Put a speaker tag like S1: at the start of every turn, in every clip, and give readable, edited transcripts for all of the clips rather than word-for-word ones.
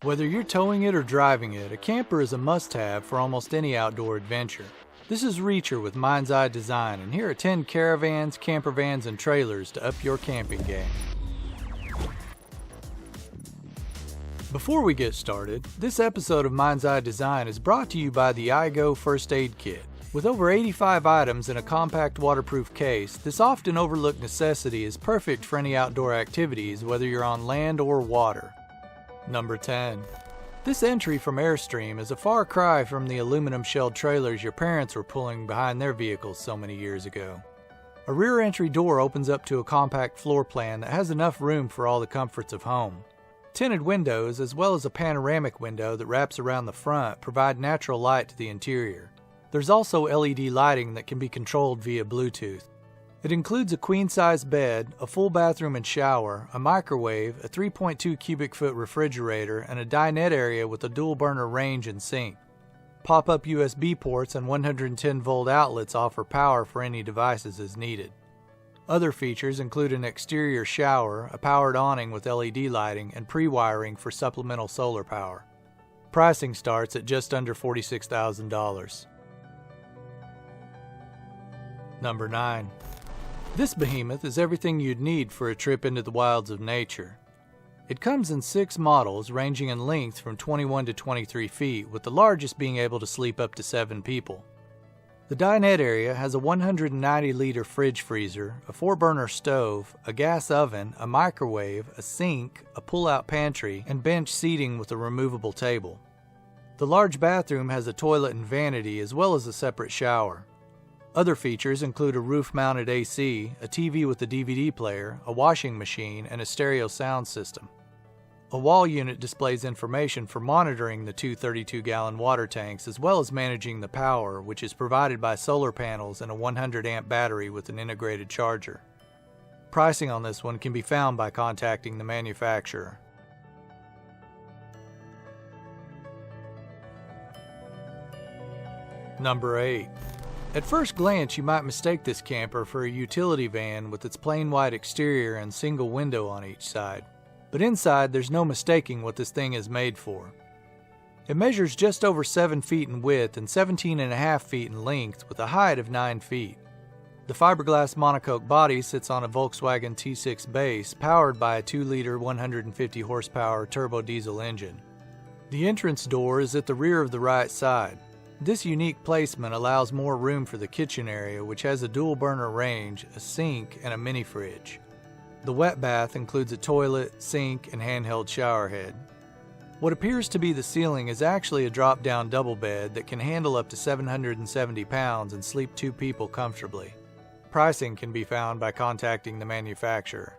S1: Whether you're towing it or driving it, a camper is a must-have for almost any outdoor adventure. This is Reacher with Mind's Eye Design, and here are 10 caravans, campervans, and trailers to up your camping game. Before we get started, this episode of Mind's Eye Design is brought to you by the iGo First Aid Kit. With over 85 items in a compact waterproof case, this often overlooked necessity is perfect for any outdoor activities, whether you're on land or water. Number 10. This entry from Airstream is a far cry from the aluminum-shelled trailers your parents were pulling behind their vehicles so many years ago. A rear entry door opens up to a compact floor plan that has enough room for all the comforts of home. Tinted windows, as well as a panoramic window that wraps around the front, provide natural light to the interior. There's also LED lighting that can be controlled via Bluetooth. It includes a queen-size bed, a full bathroom and shower, a microwave, a 3.2 cubic foot refrigerator, and a dinette area with a dual-burner range and sink. Pop-up USB ports and 110-volt outlets offer power for any devices as needed. Other features include an exterior shower, a powered awning with LED lighting, and pre-wiring for supplemental solar power. Pricing starts at just under $46,000. Number 9. This behemoth is everything you'd need for a trip into the wilds of nature. It comes in 6 models ranging in length from 21 to 23 feet, with the largest being able to sleep up to 7 people. The dinette area has a 190-liter fridge freezer, a 4-burner stove, a gas oven, a microwave, a sink, a pull-out pantry, and bench seating with a removable table. The large bathroom has a toilet and vanity as well as a separate shower. Other features include a roof-mounted AC, a TV with a DVD player, a washing machine, and a stereo sound system. A wall unit displays information for monitoring the 2 32-gallon water tanks as well as managing the power, which is provided by solar panels and a 100-amp battery with an integrated charger. Pricing on this one can be found by contacting the manufacturer. Number 8. At first glance, you might mistake this camper for a utility van with its plain white exterior and single window on each side. But inside, there's no mistaking what this thing is made for. It measures just over 7 feet in width and 17.5 feet in length with a height of 9 feet. The fiberglass monocoque body sits on a Volkswagen T6 base powered by a 2-liter 150 horsepower turbo diesel engine. The entrance door is at the rear of the right side. This unique placement allows more room for the kitchen area, which has a dual burner range, a sink, and a mini fridge. The wet bath includes a toilet, sink, and handheld shower head. What appears to be the ceiling is actually a drop-down double bed that can handle up to 770 pounds and sleep 2 people comfortably. Pricing can be found by contacting the manufacturer.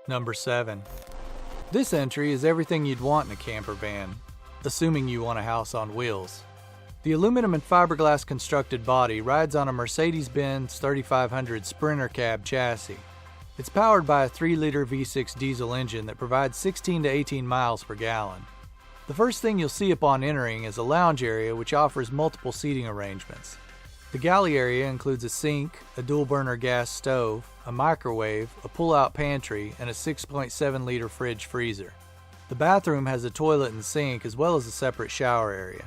S1: Number 7. This entry is everything you'd want in a camper van, assuming you want a house on wheels. The aluminum and fiberglass constructed body rides on a Mercedes-Benz 3500 Sprinter cab chassis. It's powered by a 3-liter V6 diesel engine that provides 16 to 18 miles per gallon. The first thing you'll see upon entering is a lounge area which offers multiple seating arrangements. The galley area includes a sink, a dual-burner gas stove, a microwave, a pull-out pantry, and a 6.7-liter fridge freezer. The bathroom has a toilet and sink as well as a separate shower area.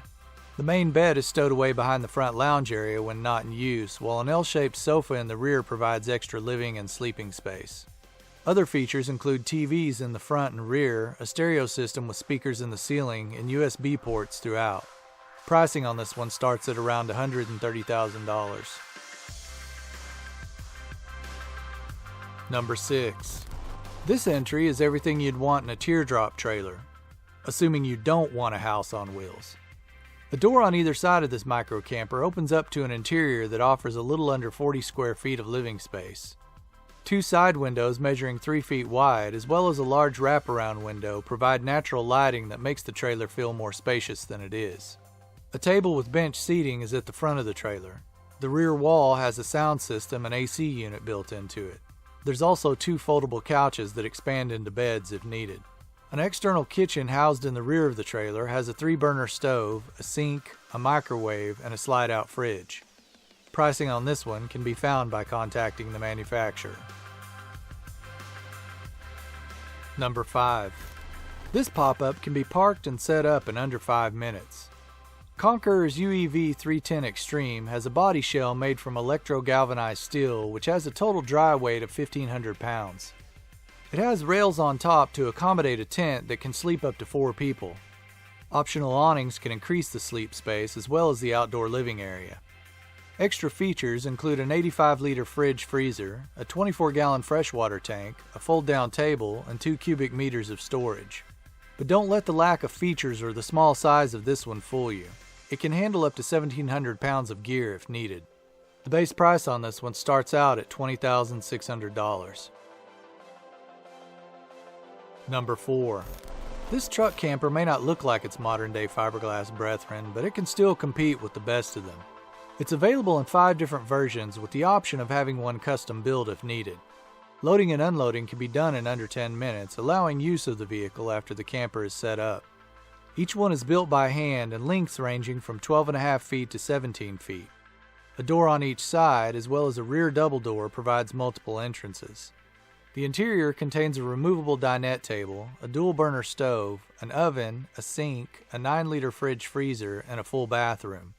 S1: The main bed is stowed away behind the front lounge area when not in use, while an L-shaped sofa in the rear provides extra living and sleeping space. Other features include TVs in the front and rear, a stereo system with speakers in the ceiling, and USB ports throughout. Pricing on this one starts at around $130,000. Number 6. This entry is everything you'd want in a teardrop trailer, assuming you don't want a house on wheels. The door on either side of this micro camper opens up to an interior that offers a little under 40 square feet of living space. 2 side windows measuring 3 feet wide, as well as a large wraparound window, provide natural lighting that makes the trailer feel more spacious than it is. A table with bench seating is at the front of the trailer. The rear wall has a sound system and AC unit built into it. There's also 2 foldable couches that expand into beds if needed. An external kitchen housed in the rear of the trailer has a 3-burner stove, a sink, a microwave, and a slide-out fridge. Pricing on this one can be found by contacting the manufacturer. Number 5. This pop-up can be parked and set up in under 5 minutes. Conqueror's UEV 310 Extreme has a body shell made from electro-galvanized steel which has a total dry weight of 1,500 pounds. It has rails on top to accommodate a tent that can sleep up to 4 people. Optional awnings can increase the sleep space as well as the outdoor living area. Extra features include an 85-liter fridge freezer, a 24-gallon freshwater tank, a fold-down table, and 2 cubic meters of storage. But don't let the lack of features or the small size of this one fool you. It can handle up to 1,700 pounds of gear if needed. The base price on this one starts out at $20,600. Number 4. This truck camper may not look like its modern-day fiberglass brethren, but it can still compete with the best of them. It's available in 5 different versions with the option of having one custom built if needed. Loading and unloading can be done in under 10 minutes, allowing use of the vehicle after the camper is set up. Each one is built by hand and lengths ranging from 12.5 feet to 17 feet. A door on each side, as well as a rear double door, provides multiple entrances. The interior contains a removable dinette table, a dual burner stove, an oven, a sink, a 9-liter fridge freezer, and a full bathroom.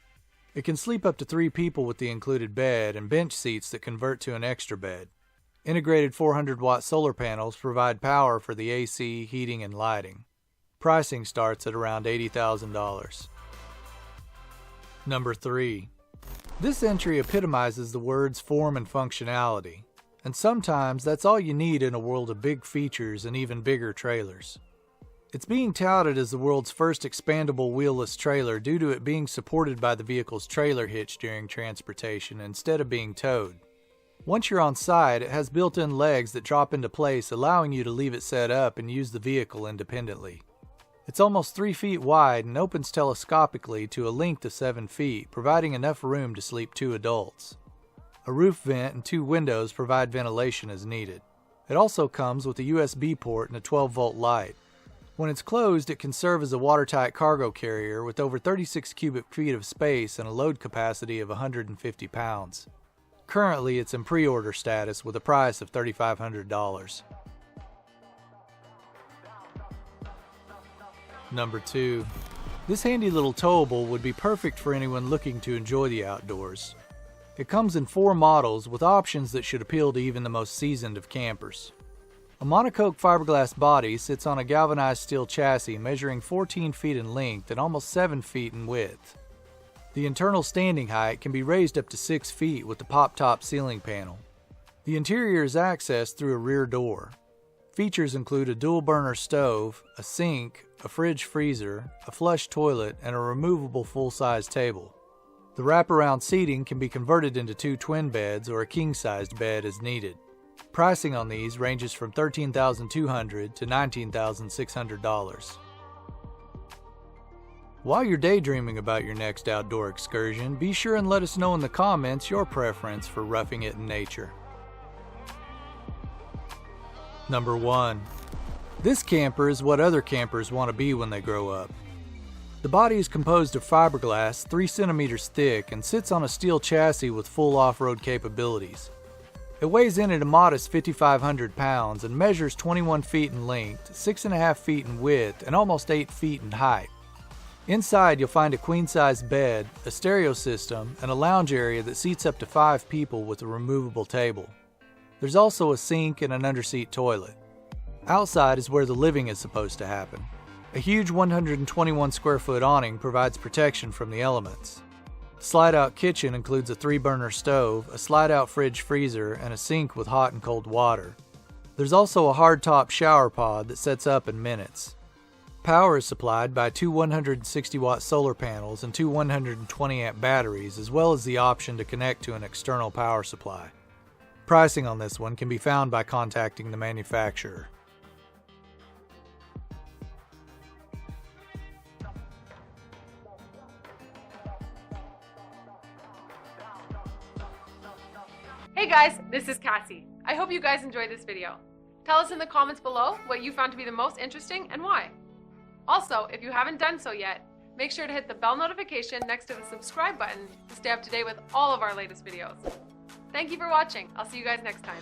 S1: It can sleep up to 3 people with the included bed and bench seats that convert to an extra bed. Integrated 400-watt solar panels provide power for the AC, heating, and lighting. Pricing starts at around $80,000. Number 3. This entry epitomizes the words form and functionality, and sometimes that's all you need in a world of big features and even bigger trailers. It's being touted as the world's first expandable wheelless trailer due to it being supported by the vehicle's trailer hitch during transportation instead of being towed. Once you're on site, it has built-in legs that drop into place, allowing you to leave it set up and use the vehicle independently. It's almost 3 feet wide and opens telescopically to a length of 7 feet, providing enough room to sleep 2 adults. A roof vent and 2 windows provide ventilation as needed. It also comes with a USB port and a 12-volt light. When it's closed, it can serve as a watertight cargo carrier with over 36 cubic feet of space and a load capacity of 150 pounds. Currently, it's in pre-order status with a price of $3,500. Number 2. This handy little towable would be perfect for anyone looking to enjoy the outdoors. It comes in 4 models with options that should appeal to even the most seasoned of campers. A monocoque fiberglass body sits on a galvanized steel chassis measuring 14 feet in length and almost 7 feet in width. The internal standing height can be raised up to 6 feet with the pop-top ceiling panel. The interior is accessed through a rear door. Features include a dual burner stove, a sink, a fridge freezer, a flush toilet, and a removable full-size table. The wraparound seating can be converted into 2 twin beds or a king-sized bed as needed. Pricing on these ranges from $13,200 to $19,600. While you're daydreaming about your next outdoor excursion, be sure and let us know in the comments your preference for roughing it in nature. Number 1. This camper is what other campers want to be when they grow up. The body is composed of fiberglass 3 centimeters thick and sits on a steel chassis with full off-road capabilities. It weighs in at a modest 5,500 pounds and measures 21 feet in length, 6.5 feet in width, and almost 8 feet in height. Inside you'll find a queen-size bed, a stereo system, and a lounge area that seats up to 5 people with a removable table. There's also a sink and an underseat toilet. Outside is where the living is supposed to happen. A huge 121 square foot awning provides protection from the elements. The slide-out kitchen includes a 3-burner stove, a slide-out fridge freezer, and a sink with hot and cold water. There's also a hard-top shower pod that sets up in minutes. Power is supplied by 2 160-watt solar panels and 2 120-amp batteries, as well as the option to connect to an external power supply. Pricing on this one can be found by contacting the manufacturer.
S2: Hey guys, this is Cassie. I hope you guys enjoyed this video. Tell us in the comments below what you found to be the most interesting and why. Also, if you haven't done so yet, make sure to hit the bell notification next to the subscribe button to stay up to date with all of our latest videos. Thank you for watching. I'll see you guys next time.